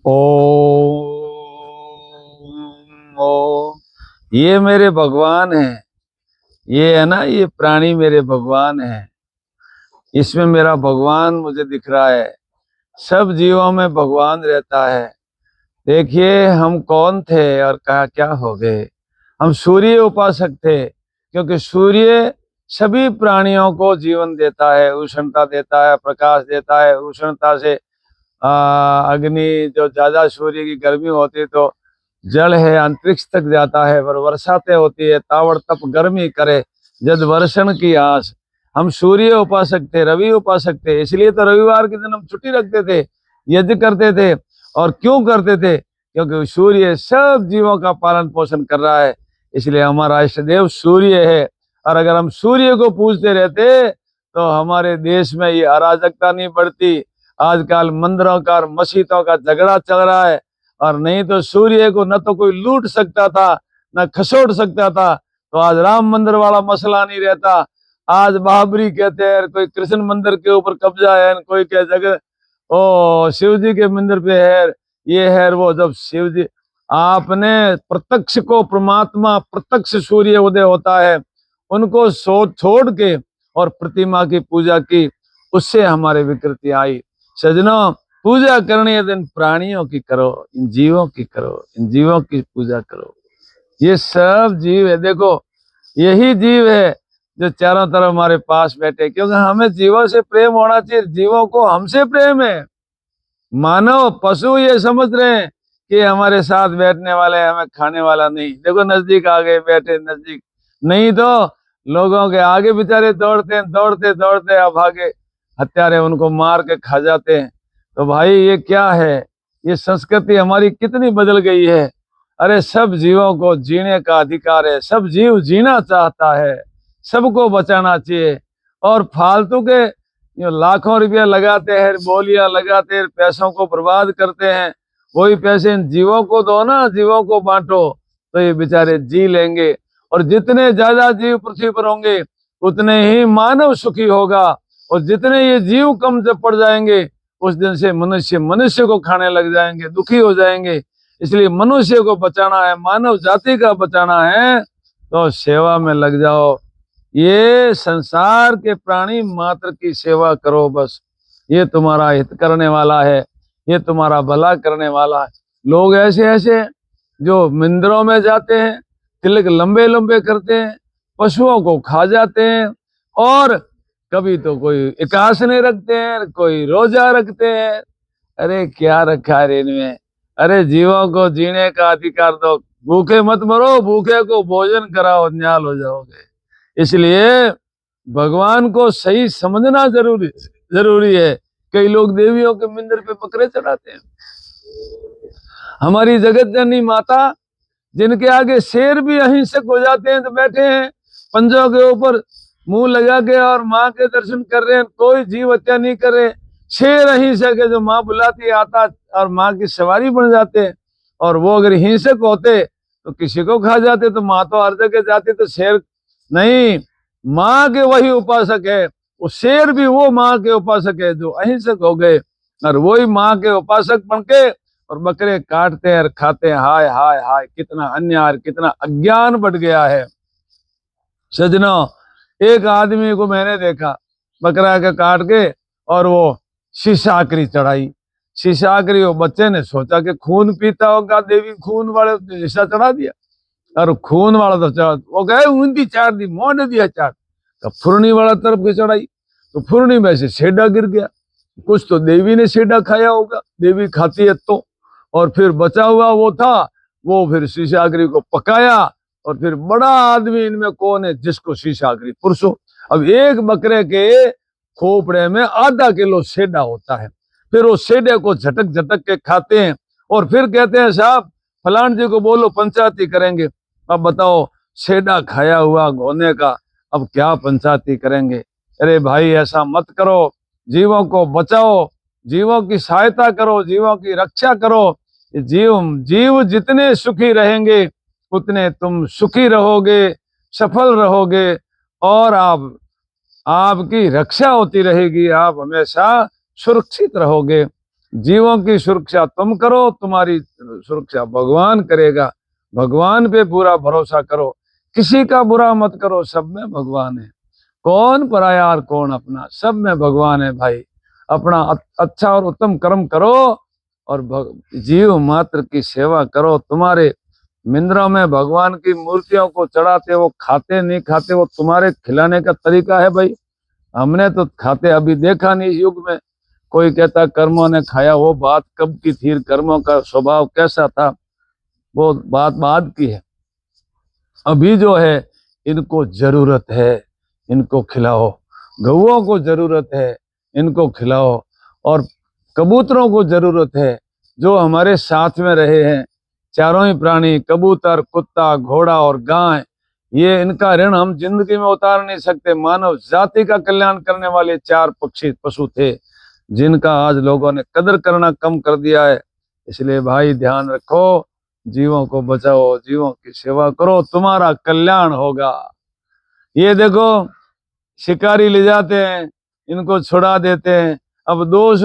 ओम ओम। ये मेरे भगवान हैं। ये है ना, ये प्राणी मेरे भगवान हैं। इसमें मेरा भगवान मुझे दिख रहा है। सब जीवों में भगवान रहता है। देखिए हम कौन थे और कहा क्या हो गए। हम सूर्य उपासक थे, क्योंकि सूर्य सभी प्राणियों को जीवन देता है, उष्णता देता है, प्रकाश देता है। उष्णता से अग्नि, जो ज्यादा सूर्य की गर्मी होती तो जल है अंतरिक्ष तक जाता है, पर वर्षाते होती है ताबड़तोड़ गर्मी करे जद वर्षण की आस। हम सूर्य उपासक थे, रवि उपासक थे, इसलिए तो रविवार के दिन हम छुट्टी रखते थे, यज्ञ करते थे। और क्यों करते थे? क्योंकि सूर्य सब जीवों का पालन पोषण कर रहा है, इसलिए हमारा इष्ट देव सूर्य है। और अगर हम सूर्य को पूजते रहते तो हमारे देश में ये अराजकता नहीं बढ़ती। आजकल मंदिरों का और मस्जिदों का झगड़ा चल रहा है, और नहीं तो सूर्य को न तो कोई लूट सकता था, न खसोट सकता था, तो आज राम मंदिर वाला मसला नहीं रहता। आज बाबरी कहते हैं, कोई कृष्ण मंदिर के ऊपर कब्जा है, कोई कह जगह ओ शिव जी के मंदिर पे है, ये है वो। जब शिव जी, आपने प्रत्यक्ष को, परमात्मा प्रत्यक्ष सूर्य उदय होता है, उनको छोड़ के और प्रतिमा की पूजा की, उससे हमारे विकृति आई। सजनों, पूजा करनी है दिन प्राणियों की करो, इन जीवों की करो, इन जीवों की पूजा करो। ये सब जीव है, देखो यही जीव है जो चारों तरफ हमारे पास बैठे, क्योंकि हमें जीवों से प्रेम होना चाहिए। जीवों को हमसे प्रेम है। मानव पशु ये समझ रहे हैं कि हमारे साथ बैठने वाले हैं, हमें खाने वाला नहीं। देखो नजदीक आ गए, बैठे नजदीक, नहीं तो लोगों के आगे बेचारे दौड़ते हैं, दौड़ते दौड़ते अब आगे हत्यारे उनको मार के खा जाते हैं। तो भाई ये क्या है? ये संस्कृति हमारी कितनी बदल गई है। अरे सब जीवों को जीने का अधिकार है, सब जीव जीना चाहता है, सबको बचाना चाहिए। और फालतू के ये लाखों रुपया लगाते हैं, बोलियां लगाते हैं, पैसों को बर्बाद करते हैं। वही पैसे इन जीवों को दो ना, जीवों को बांटो, तो ये बेचारे जी लेंगे। और जितने ज्यादा जीव पृथ्वी पर होंगे उतने ही मानव सुखी होगा। और जितने ये जीव कम जब पड़ जाएंगे, उस दिन से मनुष्य मनुष्य को खाने लग जाएंगे, दुखी हो जाएंगे। इसलिए मनुष्य को बचाना है, मानव जाति का बचाना है, तो सेवा में लग जाओ। ये संसार के प्राणी मात्र की सेवा करो बस। ये तुम्हारा हित करने वाला है, ये तुम्हारा भला करने वाला है। लोग ऐसे ऐसे जो मंदिरों में जाते हैं, तिलक लंबे लंबे करते हैं, पशुओं को खा जाते हैं, और कभी तो कोई एकादशी नहीं रखते हैं, कोई रोजा रखते हैं। अरे क्या रखा है इनमें? अरे जीवों को जीने का अधिकार दो। भूखे मत मरो, भूखे को भोजन कराओ, न्याल हो जाओगे। इसलिए भगवान को सही समझना जरूरी जरूरी है। कई लोग देवियों के मंदिर पे बकरे चढ़ाते हैं। हमारी जगत जननी माता, जिनके आगे शेर भी अहिंसक हो जाते हैं, तो बैठे हैं पंजों के ऊपर मुंह लगा के और माँ के दर्शन कर रहे हैं, कोई जीव हत्या नहीं कर रहे। शेर अहिंसक है, जो माँ बुलाती आता और माँ की सवारी बन जाते हैं। और वो अगर हिंसक होते तो किसी को खा जाते, तो माँ तो हर जगह जाती, तो शेर नहीं, माँ के वही उपासक है। वो शेर भी वो माँ के उपासक है जो अहिंसक हो गए, और वही माँ के उपासक बन के और बकरे काटते हैं और खाते हैं। हाय हाय हाय, कितना अन्याय, कितना अज्ञान बढ़ गया है। सजनों, एक आदमी को मैंने देखा बकरा का काट के, और वो शीशाकरी चढ़ाई। शीशाकरी, वो बच्चे ने सोचा कि खून पीता होगा, देवी खून वाले, शीशा चढ़ा दिया। और खून वाला तो चढ़ा, वो गए ऊंधी चाट दी, मोड़ दिया चाट। तो फुरनी वाला तरफ की चढ़ाई, तो फुरनी में से सेडा गिर गया। कुछ तो देवी ने सेडा खाया होगा, देवी खाती है तो। और फिर बचा हुआ वो था, वो फिर शीशागरी को पकाया। और फिर बड़ा आदमी इनमें कौन है जिसको शीशागरी पुरुषो। अब एक बकरे के खोपड़े में आधा किलो सेडा होता है। फिर वो सेडे को झटक झटक के खाते हैं, और फिर कहते हैं साहब फलान जी को बोलो पंचायती करेंगे। अब बताओ, सेडा खाया हुआ घोने का, अब क्या पंचायती करेंगे? अरे भाई ऐसा मत करो, जीवों को बचाओ, जीवों की सहायता करो, जीवों की रक्षा करो। जीव जीव जितने सुखी रहेंगे उतने तुम सुखी रहोगे, सफल रहोगे, और आपकी रक्षा होती रहेगी, आप हमेशा सुरक्षित रहोगे। जीवों की सुरक्षा तुम करो, तुम्हारी सुरक्षा भगवान करेगा। भगवान पे पूरा भरोसा करो, किसी का बुरा मत करो, सब में भगवान है। कौन पराया और कौन अपना, सब में भगवान है भाई। अपना अच्छा और उत्तम कर्म करो और जीव मात्र की सेवा करो। तुम्हारे मंदिरों में भगवान की मूर्तियों को चढ़ाते, वो खाते नहीं खाते, वो तुम्हारे खिलाने का तरीका है भाई। हमने तो खाते अभी देखा नहीं इस युग में। कोई कहता कर्मों ने खाया, वो बात कब की थी, कर्मों का स्वभाव कैसा था, वो बात बाद की है। अभी जो है इनको जरूरत है, इनको खिलाओ। गौओं को जरूरत है, इनको खिलाओ। और कबूतरों को जरूरत है, जो हमारे साथ में रहे हैं। चारों ही प्राणी, कबूतर, कुत्ता, घोड़ा और गाय, ये इनका ऋण हम जिंदगी में उतार नहीं सकते। मानव जाति का कल्याण करने वाले चार पक्षी पशु थे, जिनका आज लोगों ने कदर करना कम कर दिया है। इसलिए भाई ध्यान रखो, जीवों को बचाओ, जीवों की सेवा करो, तुम्हारा कल्याण होगा। ये देखो, शिकारी ले जाते हैं, इनको छुड़ा देते हैं। अब दो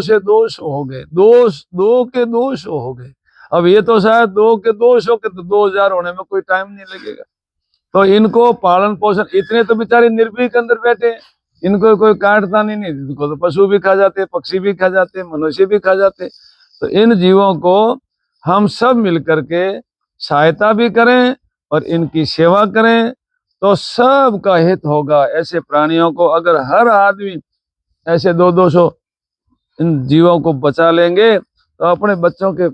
से 200 हो गए, दो के 200 हो गए। अब ये तो शायद 2 के 200 के तो 2000 होने में कोई टाइम नहीं लगेगा। तो इनको पालन पोषण, इतने तो बेचारे निर्भीक अंदर बैठे हैं, इनको कोई काटता नहीं, इनको तो पशु भी खा जाते, पक्षी भी खा जाते, मनुष्य भी खा जाते। तो इन जीवों को हम सब मिलकर के सहायता भी करें और इनकी सेवा करें, तो सबका हित होगा। ऐसे प्राणियों को अगर हर आदमी ऐसे 200 इन जीवों को बचा लेंगे, तो अपने बच्चों के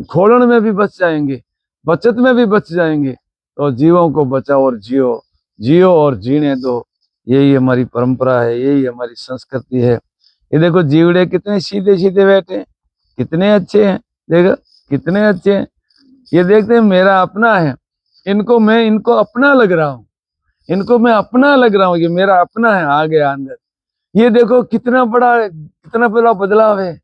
खोलन में भी बच जाएंगे, बचत में भी बच जाएंगे। तो जीवों को बचाओ और जियो, जियो और जीने दो। यही हमारी परंपरा है, यही हमारी संस्कृति है। ये देखो जीवड़े कितने सीधे सीधे बैठे हैं, कितने अच्छे हैं, देखो कितने अच्छे हैं। ये देखते हैं मेरा अपना है, इनको अपना लग रहा हूँ, इनको मैं अपना लग रहा हूँ, ये मेरा अपना है आ गया अंदर। ये देखो कितना बड़ा बदलाव है।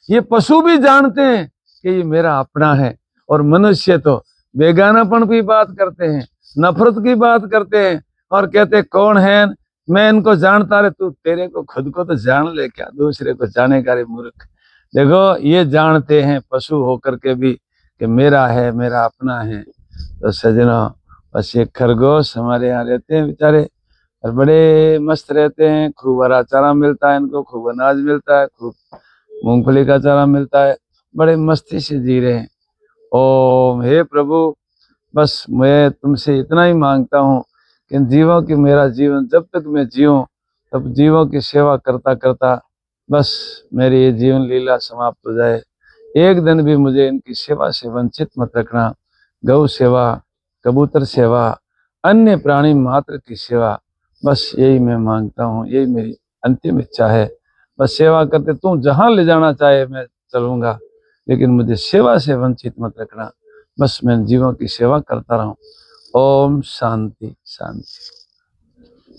ये पशु भी जानते हैं कि ये मेरा अपना है। और मनुष्य तो बेगानापन की बात करते हैं, नफरत की बात करते हैं और कहते कौन है, मैं इनको जानता रे, तू तेरे को खुद को तो जान ले, क्या दूसरे को जानेगा रे मूर्ख। देखो ये जानते हैं पशु होकर के भी कि मेरा है, मेरा अपना है। तो सजनों, बस ये खरगोश हमारे यहाँ रहते हैं बेचारे, और बड़े मस्त रहते हैं। खूब हरा चारा मिलता है इनको, खूब अनाज मिलता है, खूब मूंगफली का चारा मिलता है, बड़े मस्ती से जी रहे हैं। ओम हे प्रभु, बस मैं तुमसे इतना ही मांगता हूँ कि जीवों की, मेरा जीवन जब तक मैं जीऊँ तब जीवों की सेवा करता करता बस मेरी ये जीवन लीला समाप्त हो जाए। एक दिन भी मुझे इनकी सेवा से वंचित मत रखना। गौ सेवा, कबूतर सेवा, अन्य प्राणी मात्र की सेवा, बस यही मैं मांगता हूँ, यही मेरी अंतिम इच्छा है। बस सेवा करते, तू जहां ले जाना चाहे मैं चलूंगा, लेकिन मुझे सेवा से वंचित मत रखना। बस मैं जीवों की सेवा करता रहूं। ओम शांति शांति।